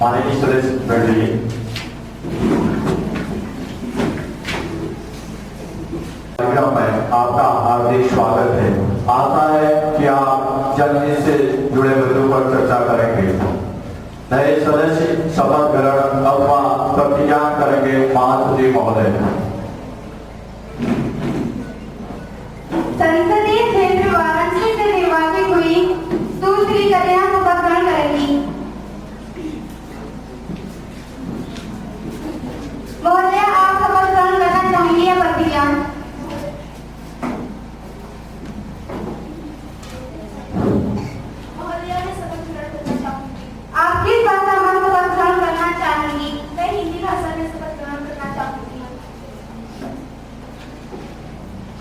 माननीय सदस्य मंडली, में आपका हार्दिक स्वागत है। आशा है कि आप जल्दी से जुड़े मुद्दों पर चर्चा करेंगे। नए सदस्य शपथ ग्रहण अथवा प्रतिज्ञा करेंगे। महासचिव महोदय। संसदीय क्षेत्र वाराणसी से निर्वाचित हुई सुश्री कन्या शपथ ग्रहण करेंगी। महोदय, आप शपथ ग्रहण करना चाहेंगे या प्रतिज्ञा? आप किस भाषा में शपथ ग्रहण करना चाहेंगी? मैं हिंदी भाषा में शपथ ग्रहण करना चाहूंगी।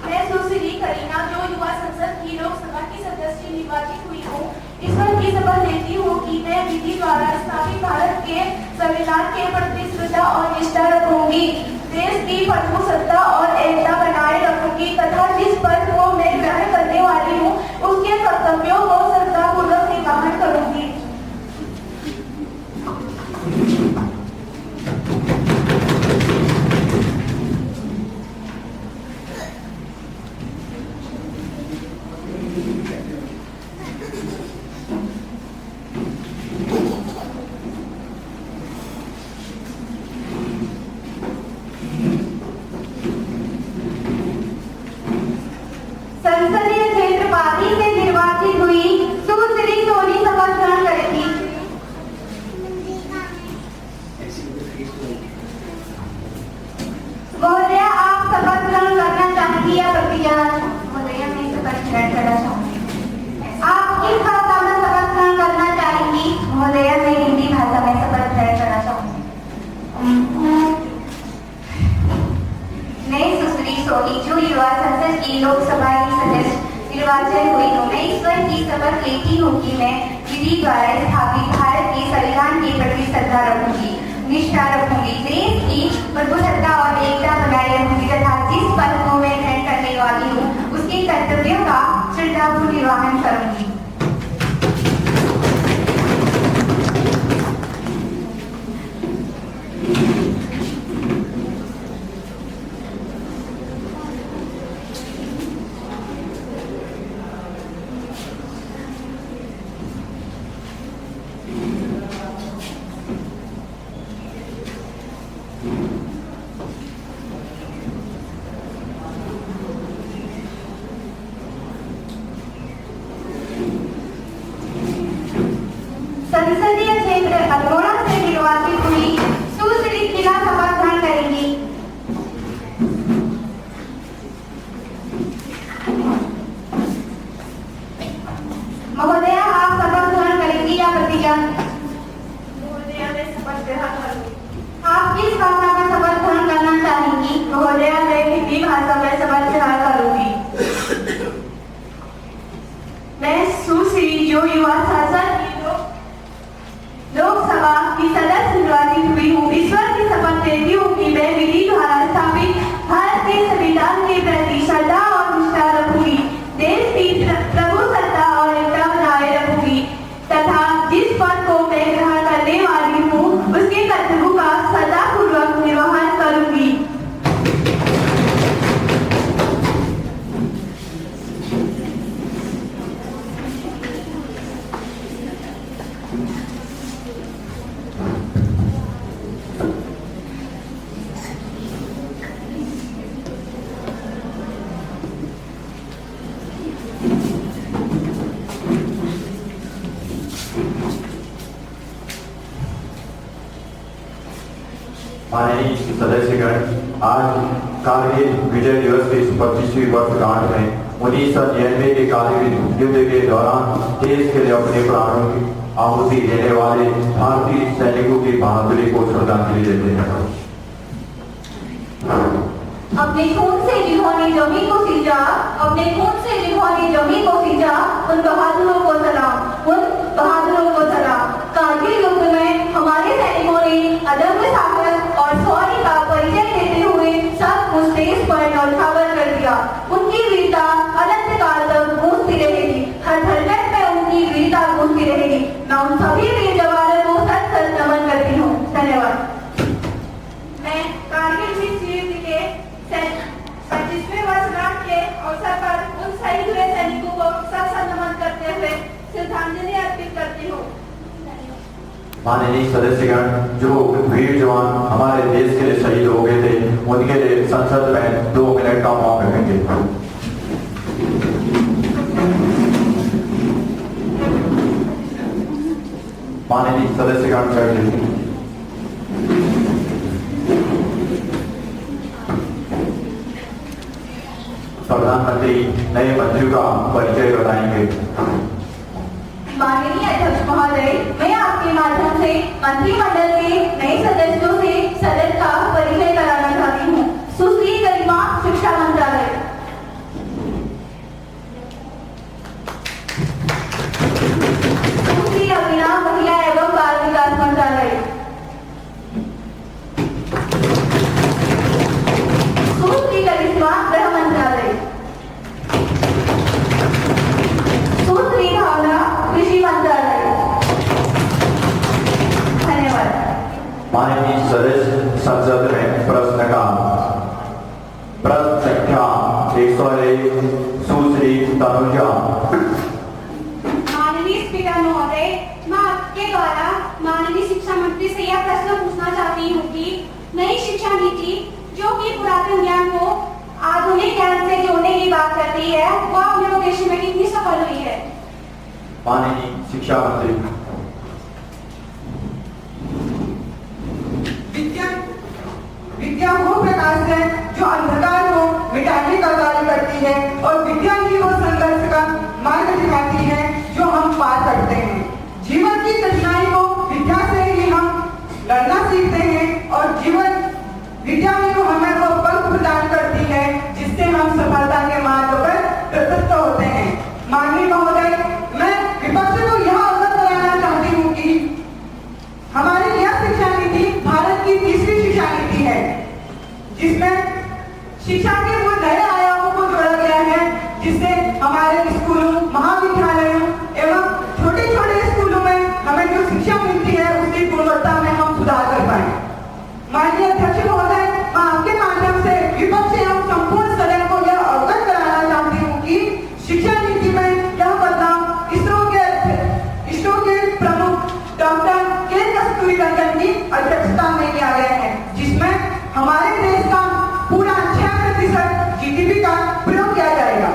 मैं सुश्री करीना, जो युवा संसद की लोकसभा की सदस्य निर्वाचित हुई हूँ, ईश्वर की शपथ लेती हूँ कि मैं विधि द्वारा स्थापित भारत के संविधान के प्रति श्रद्धा और निष्ठा रखूंगी, देश की प्रमुख सत्ता और एकता बनाए रखूंगी तथा जिस पद को मैं ग्रहण करने वाली हूँ उसके कर्तव्यों को श्रद्धापूर्वक निर्वहन करूंगी। संसदीय क्षेत्र पाली से निर्वाचित हुई सुश्री सोनी शपथ ग्रहण करेंगी। महोदय, आप शपथ ग्रहण करना चाहेंगी या प्रतिज्ञा? महोदय, मैं शपथ ग्रहण करना चाहूंगी। आप किस भाषा में शपथ ग्रहण करना चाहेंगी? महोदय, मैं हिंदी भाषा में शपथ ग्रहण करना चाहूंगी। मैं सुश्री सोनी, जो युवा संसद की लोकसभा की सदस्य निर्वाचित हुई हूँ, मैं ईश्वर की शपथ लेती हूँ कि मैं विधि द्वारा स्थापित भारत के संविधान के प्रति श्रद्धा रखूंगी, निष्ठा रखूंगी, देश की प्रभुसत्ता और एकता बनाए रखूंगी तथा जिस पद को मैं ग्रहण करने वाली हूँ उसके कर्तव्यों का श्रद्धापूर्वक निर्वहन करूंगी। संसदीय क्षेत्र अल्मोड़ा से निर्वाचित हुई सुश्री किला शपथ ग्रहण करेंगी। महोदय, आप शपथ ग्रहण करेंगी या प्रतिज्ञा? महोदय, मैं शपथ ग्रहण करूंगी। आप किस भाषा में शपथ ग्रहण करना चाहेंगी? महोदय, मैं हिंदी भाषा में शपथ ग्रहण करूंगी। मैं सुश्री, जो युवा संसद की लोकसभा की सदस्य निर्वाचित हुई हूँ, ईश्वर की शपथ लेती हूँ कि मैं विधि द्वारा स्थापित भारत के संविधान के प्रति श्रद्धा और निष्ठा रखूंगी, देश की प्रभुसत्ता और एकता बनाए रखूंगी तथा जिस पद को मैं ग्रहण करने वाली हूँ उसके कर्तव्यों का श्रद्धापूर्वक निर्वहन करूंगी। माननीय सदस्यगण, आज कारगिल विजय दिवस की 25वीं वर्षगांठ में 1999 के कारगिल युद्ध के दौरान देश के लिए अपने प्राणों की आहुति देने वाले भारतीय सैनिकों की बहादुरी को श्रद्धांजलि देते हैं। अपने खून से जिन्होंने जमीन को सींचा, अपने खून से जिन्होंने जमीन को सींचा, उन बहादुरों को सलाम, उन बहादुरों को सलाम। कारगिल युद्ध में हमारे सैनिकों ने अदम्य साहस और शौर्य का परिचय देते हुए सब कुछ देश पर न्यौछावर कर दिया। उनकी वीरता अनंत काल तक गूंजती रहेगी, हर धड़कन में उनकी वीरता गूंजती रहेगी। मैं उन सभी वीर जवानों को सत सत नमन करती सैनिकों को सत्संग नमन करते हुए श्रद्धांजलि अर्पित करती हूँ। माननीय सदस्यगण, जो वीर जवान हमारे देश के लिए शहीद हो गए थे, उनके लिए संसद में 2 मिनट का मौन रखेंगे। माननीय सदस्यगण, बैठिए। प्रधानमंत्री नए मंत्रियों का परिचय बताएंगे। माननीय अध्यक्ष महोदय, मैं आपके माध्यम से मंत्रिमंडल के नए सदस्यों से सदन का परिचय कराना चाहती हूँ। सुश्री गरिमा, शिक्षा मंत्रालय। सुश्री अमीना, महिला एवं बाल विकास मंत्रालय। सुश्री करिश्मा, गृह मंत्रालय। सुश्री भावना, कृषि मंत्रालय। धन्यवाद। माननीय सदस्य संसद में प्रश्न संख्या 101, सुश्री तनुजा। माननीय स्पीकर महोदय, मैं आपके द्वारा माननीय शिक्षा मंत्री से यह प्रश्न पूछना चाहती हूँ कि नई शिक्षा नीति जो कि पुरातन ज्ञान को आधुनिक ज्ञान से जोड़ने की बात करती है, वह अपने उद्देश्य में कितनी सफल हुई है? माननीय शिक्षा मंत्री। विद्या वो प्रकाश है जो अंधकार को मिटाने का कार्य करती है और विद्या ही वो संघर्ष का मार्ग दिखाती है जो हम पार करते हैं। जीवन की कठिनाई को विद्या से ही हम लड़ना सीखते हैं और विद्या ही को हमें वो बल प्रदान करती है जिससे हम सफलता के मार्ग पर प्रशस्त होते हैं। माननीय महोदय, मैं विपक्ष को यह अवगत कराना चाहती हूँ कि हमारी यह शिक्षा नीति भारत की तीसरी शिक्षा नीति है, जिसमें शिक्षा के वो नए आयामों को जोड़ा गया है, जिससे हमारे स्कूलों, महाविद्यालयों एवं छोटे छोटे स्कूलों में हमें जो शिक्षा मिलती है उसकी गुणवत्ता में हम सुधार कर पाए। माननीय अध्यक्ष महोदय, मैं आपके माध्यम से विपक्ष एवं संपूर्ण सदन को यह अवगत कराना चाहती हूँ कि शिक्षा नीति में यह बदलाव इसरो के प्रमुख डॉक्टर के कस्तूरी रंजन की अध्यक्षता में किया गया है, जिसमें हमारे देश का पूरा 6% जीडीपी का प्रयोग किया जाएगा।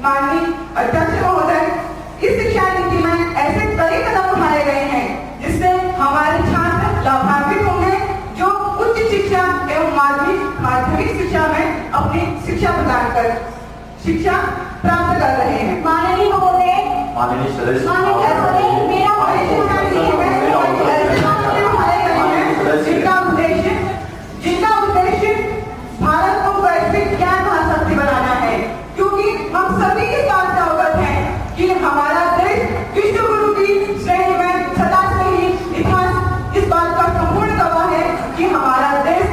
माननीय अध्यक्ष महोदय, इस शिक्षा नीति में ऐसे कई कदम उठाए गए हैं जिससे हमारे छात्र लाभान्वित होंगे जो उच्च शिक्षा एवं माध्यमिक शिक्षा में अपनी शिक्षा प्रदान कर शिक्षा प्राप्त कर रहे हैं। माननीय महोदय, माननीय सदस्य, जिनका उद्देश्य भारत को वैश्विक ज्ञान महाशक्ति बनाना है, क्योंकि हम सभी इस बात से अवगत हैं कि हमारा देश विश्व गुरु की श्रेणी में सदा से ही इतिहास इस बात का संपूर्ण गवाह है कि हमारा देश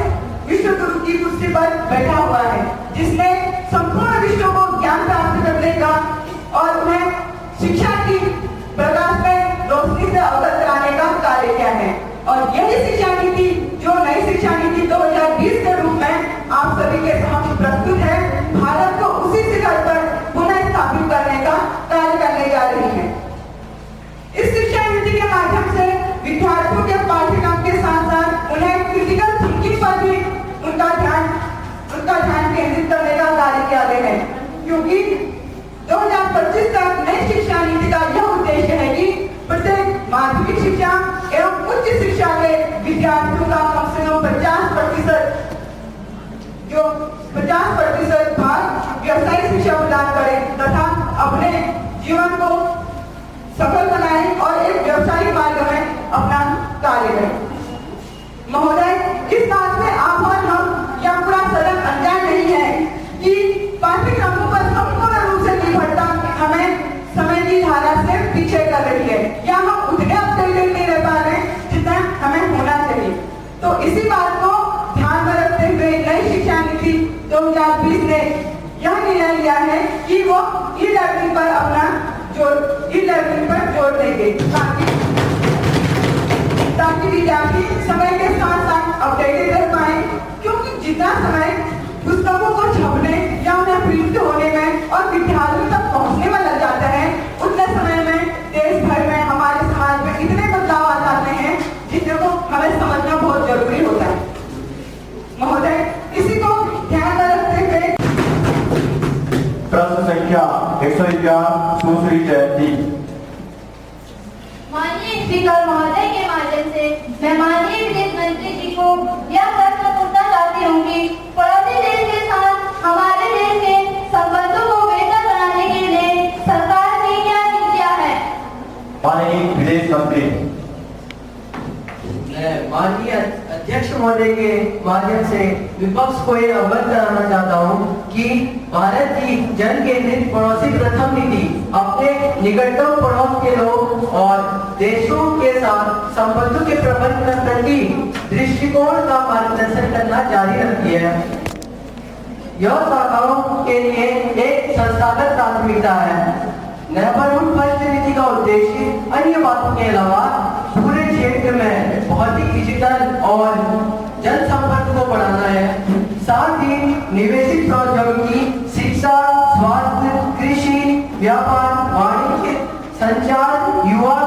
विश्व गुरु की कुर्सी पर बैठा हुआ है, जिसने संपूर्ण विश्व को ज्ञान प्राप्त करने का और उन्हें शिक्षा की प्रकाश में रोशनी से अवगत कराने का कार्य किया है। और यही शिक्षा नीति जो नई शिक्षा नीति 2020 के रूप में आप सभी के समक्ष प्रस्तुत है, भारत को उसी शिखर पर पुनः स्थापित करने का कार्य करने जा रही है। इस शिक्षा नीति के माध्यम से विद्यार्थियों के पाठ्यक्रम के साथ साथ उन्हें क्रिटिकल थिंकिंग पर भी उनका ध्यान केंद्रित करने का कार्य किया गया है, क्योंकि 2025 तक नई शिक्षा नीति का यह उद्देश्य है कि प्रत्येक माध्यमिक शिक्षा एवं उच्च शिक्षा के विद्यार्थियों का कम से कम 50% भाग व्यावसायिक शिक्षा प्रदान करें तथा अपने जीवन को सफल बनाएं और एक व्यावसायिक मार्ग में अपना कार्य करें। महोदय, इस बात में आप और हम या पूरा सदन अनजान नहीं है कि पाठ्यक्रमों पर संपूर्ण रूप से निर्भरता हमें समय की धारा से पीछे कर रही है या हम उतने अपडेटेड नहीं रह पा रहे जितना हमें होना चाहिए। तो इसी बात को ध्यान में रखते हुए नई शिक्षा नीति 2020 ने यह निर्णय लिया है कि वो ई-लर्निंग पर जोर देंगे ताकि विद्यार्थी समय के साथ साथ अपडेटेड रह पाए, क्योंकि जितना समय पुस्तकों को छपने या उन्हें प्रिंट होने में और विद्यार्थियों तक स्पीकर सुश्री जयंती। माननीय स्पीकर महोदय के माध्यम से मैं माननीय विदेश मंत्री जी को यह प्रश्न पूछना चाहती हूँ कि पड़ोसी देश के साथ हमारे देश के संबंधों को बेहतर बनाने के लिए सरकार की क्या नीतियाँ है। माननीय विदेश मंत्री। माननीय अध्यक्ष महोदय के माध्यम से विपक्ष को यह अवगत कराना चाहता हूं कि भारत की जन केंद्रित पड़ोसी प्रथम नीति अपने निकटतम पड़ोस के लोग और देशों के साथ संबंधों के प्रबंधन प्रति दृष्टिकोण का मार्गदर्शन करना जारी रखती है। यह शाखाओं के लिए एक संस्थागत प्राथमिकता है। नेबरहुड फर्स्ट नीति का उद्देश्य अन्य बातों के अलावा पूरे क्षेत्र में भौतिक, डिजिटल और जनसंपर्क को बढ़ाना है। साथ ही निवेशित प्रौद्योगिकी, शिक्षा, स्वास्थ्य, कृषि, व्यापार, वाणिज्य, संचार, युवा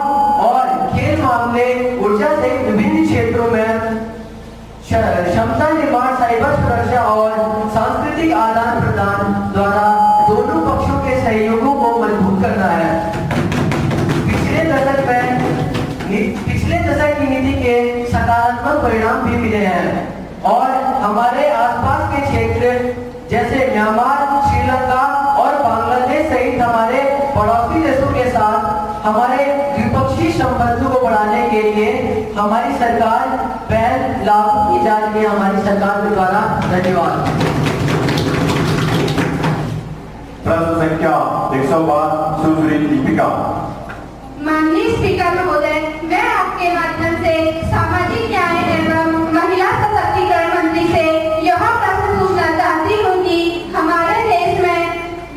और खेल मामले, ऊर्जा सहित विभिन्न क्षेत्रों में क्षमता निर्माण, साइबर सुरक्षा और सांस्कृतिक आदान प्रदान द्वारा दोनों पक्षों के सहयोगों को मजबूत करना है। पिछले दशक की नीति के सकारात्मक परिणाम भी मिले हैं और हमारे आसपास के क्षेत्र जैसे म्यांमार, श्रीलंका और बांग्लादेश सहित हमारे पड़ोसी देशों के साथ हमारे द्विपक्षीय संबंधों को बढ़ाने के लिए हमारी सरकार पहल लागू की जा रही है। हमारी सरकार के द्वारा। धन्यवाद। प्रश्न संख्या 112 सुश्री दीपिका। माननीय स्पीकर महोदय, मैं आपके माध्यम से सामाजिक न्याय एवं महिला सशक्तिकरण मंत्री से यह प्रश्न पूछना चाहती हूँ कि हमारे देश में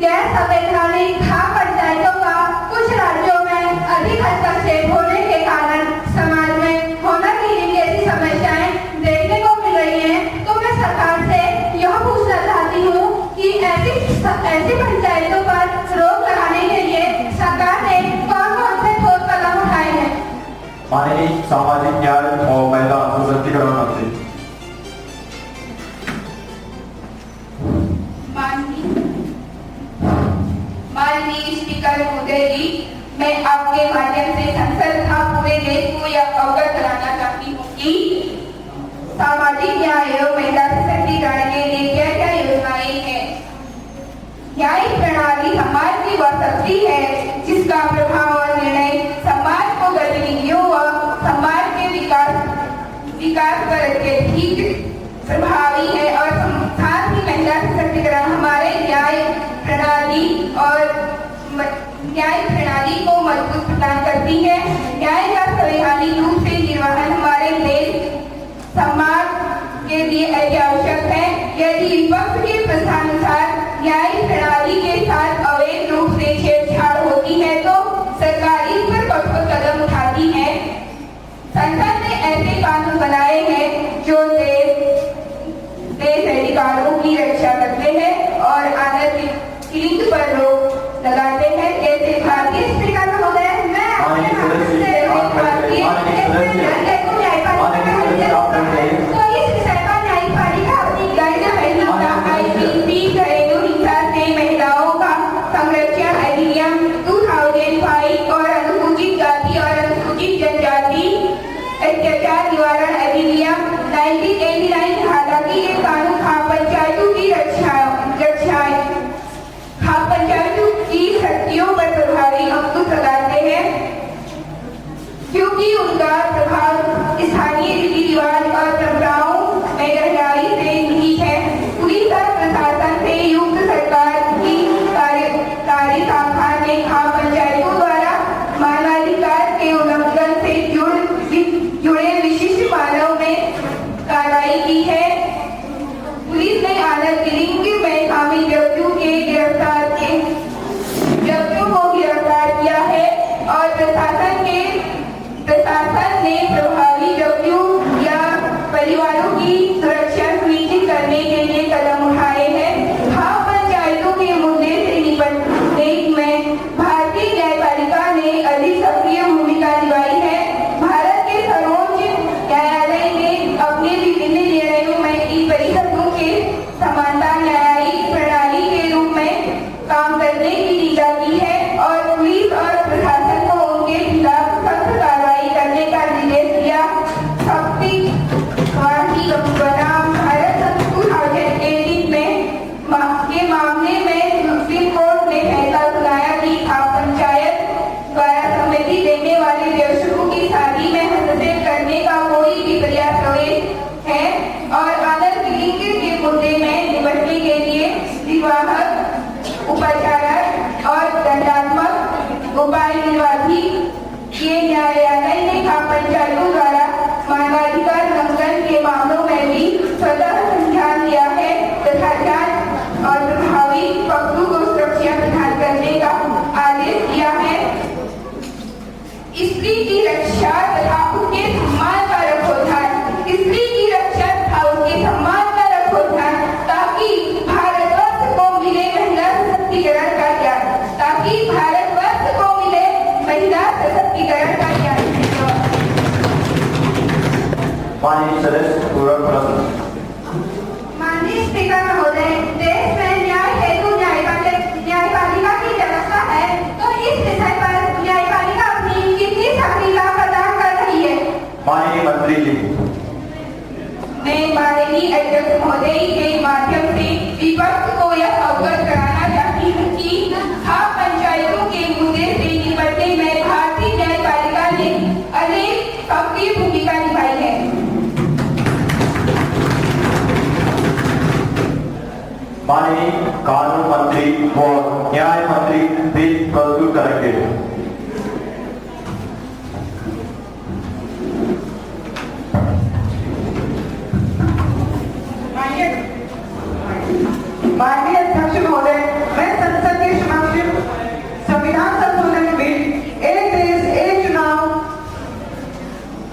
गैर संवैधानिक खाप पंचायतों का कुछ राज्यों में अधिक हस्तक्षेप होने के कारण समाज में होनर कीलिंग जैसी समस्याएं देखने को मिल रही हैं। तो मैं सरकार से यह पूछना चाहती हूँ कि ऐसी पंचायतों पर रोक लगाने के लिए सरकार ने कौन-कौन से ठोस कदम उठाए हैं। माननीय सामाजिक न्याय और महिला सशक्तिकरण मंत्री। माननीय स्पीकर महोदय जी, मैं आपके माध्यम से संसद तथा पूरे देश को यह अवगत कराना चाहती हूँ कि सामाजिक न्याय एवं महिला सशक्तिकरण के लिए क्या क्या योजनाएं हैं। न्यायिक प्रणाली समाज की वह शक्ति है जिसका प्रभाव और निर्णय समाज को गतिविधियों व समाज के विकास पर अत्यधिक प्रभावी है और साथ ही महिला सशक्तिकरण हमारे न्याय प्रणाली को मजबूत प्रदान करती है। न्याय का संवैधानिक रूप से निर्वहन हमारे देश समाज के लिए अत्यावश्यक है। यदि विपक्ष के प्रश्नानुसार न्याय प्रणाली के साथ अवैध रूप से छेड़छाड़ होती है तो सरकार इस पर कठोर कदम उठाती है। संसद ने ऐसे कानून बनाए हैं जो देश अधिकारों की रक्षा करते हैं और आनंद किलिंग पर रोक लगाते हैं। जैसे भारतीय स्पीकर महोदय, मैं आपके माध्यम से तो इस विषय पर न्यायपालिका अपनी गैर घरेलू हिंसा से महिलाओं का स्त्री की रक्षा तथा उसके सम्मान का रखोधान, स्त्री की रक्षा तथा उसके सम्मान का रखोधान, ताकि भारतवर्ष को मिले महिला सशक्तिकरण का ज्ञान, ताकि भारतवर्ष को मिले महिला सशक्तिकरण का ज्ञान। माननीय सदस्य पूरक प्रश्न। माननीय स्पीकर महोदय, देश में न्याय हेतु न्यायपालिका की व्यवस्था है, तो इस विषय पर न्यायपालिका अपनी कितनी सक्रियता प्रदान कर रही है? माननीय मंत्री जी। मैं माननीय अध्यक्ष महोदय के माध्यम से विपक्ष को यह अवगत कराना चाहती हूँ कि खाप पंचायतों के मुद्दे से निपटने में भारतीय न्यायपालिका ने अनेक सक्रिय भूमिका निभाई है। माननीय कानून मंत्री व न्याय मंत्री बिल प्रस्तुत करेंगे। माननीय अध्यक्ष महोदय, मैं संसद के समक्ष संविधान संशोधन बिल एक देश एक चुनाव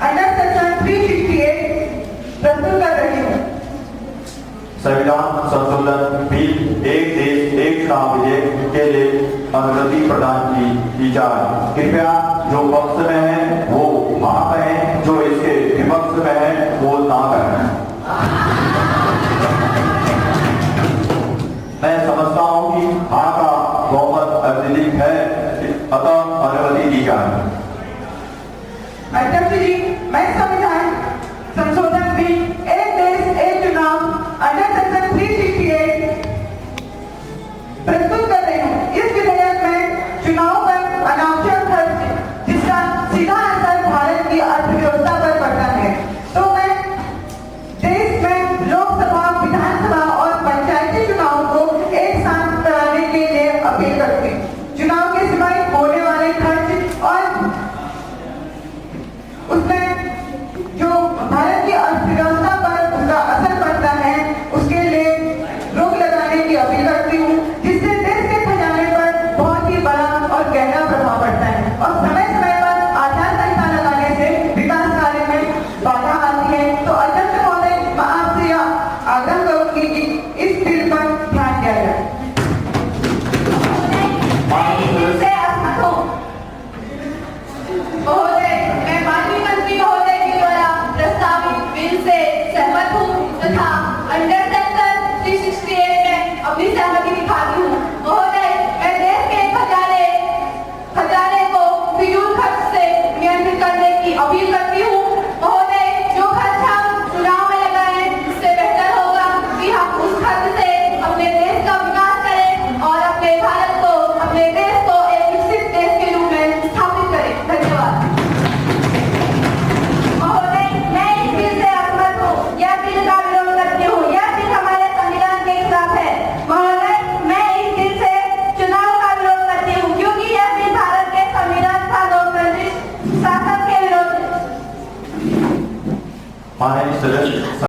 अंडर सेक्शन 368 प्रस्तुत कर रही हूँ। संविधान संशोधन बिल एक देश एक चुनाव विधेयक के लिए अनुमति प्रदान की जाए। कृपया जो पक्ष में है वो हाँ कहें, जो इसके विपक्ष में है वो ना कहें। मैं समझता हूँ कि हाँ का बहुमत अत्यधिक है, अतः अनुमति दी जाए। अध्यक्ष जी, मैं संविधान संशोधन बिल एक देश एक चुनाव अंडर सेक्शन 368 प्रस्तुत कर रही हूँ। इस विधेयक में चुनाव पर अनावश्यक खर्च जिसका सीधा असर भारत की अर्थव्यवस्था पर पड़ता है, तो मैं देश में लोकसभा, विधानसभा और पंचायती चुनाव को एक साथ कराने के लिए अपील करती हूँ। चुनाव के समय होने वाले खर्च और उसमें जो भारत की अर्थव्यवस्था पर उसका असर पड़ता है, उसके लिए रोक लगाने की अपील करती हूँ, जिससे देश के खजाने पर बहुत ही बड़ा और गहरा प्रभाव पड़ता है और समय समय पर आचार संहिता लगाने से विकास कार्य में बाधा आती है। तो अध्यक्ष महोदय, मैं आपसे यह आग्रह करूंगी कि इस बिल पर ध्यान दिया जाए। महोदय, मैं माननीय मंत्री महोदय के द्वारा प्रस्तावित बिल से सहमत हूँ तथा अंडर सेक्शन 368 में अपनी सहमति दिखाती हूँ। महोदय, मैं देश के खजाने को फिजूल खर्च से नियंत्रित करने की अपील करती हूँ। महोदय, जो खर्च हम चुनाव में लगाएं, इससे बेहतर होगा कि हम उस खर्च से अपने देश का विकास करें और अपने भारत को, अपने देश को एक विकसित देश के रूप में स्थापित करें। धन्यवाद। महोदय, मैं इस बिल से असहमत हूँ। यह बिल का विरोध करती हूँ। यह बिल हमारे संविधान के खिलाफ है। महोदय, मैं इस बिल से चुनाव का विरोध करती हूँ, क्योंकि यह बिल भारत के संविधान का लोकतांत्रिक शासन के विरोध है। माननीय सदस्य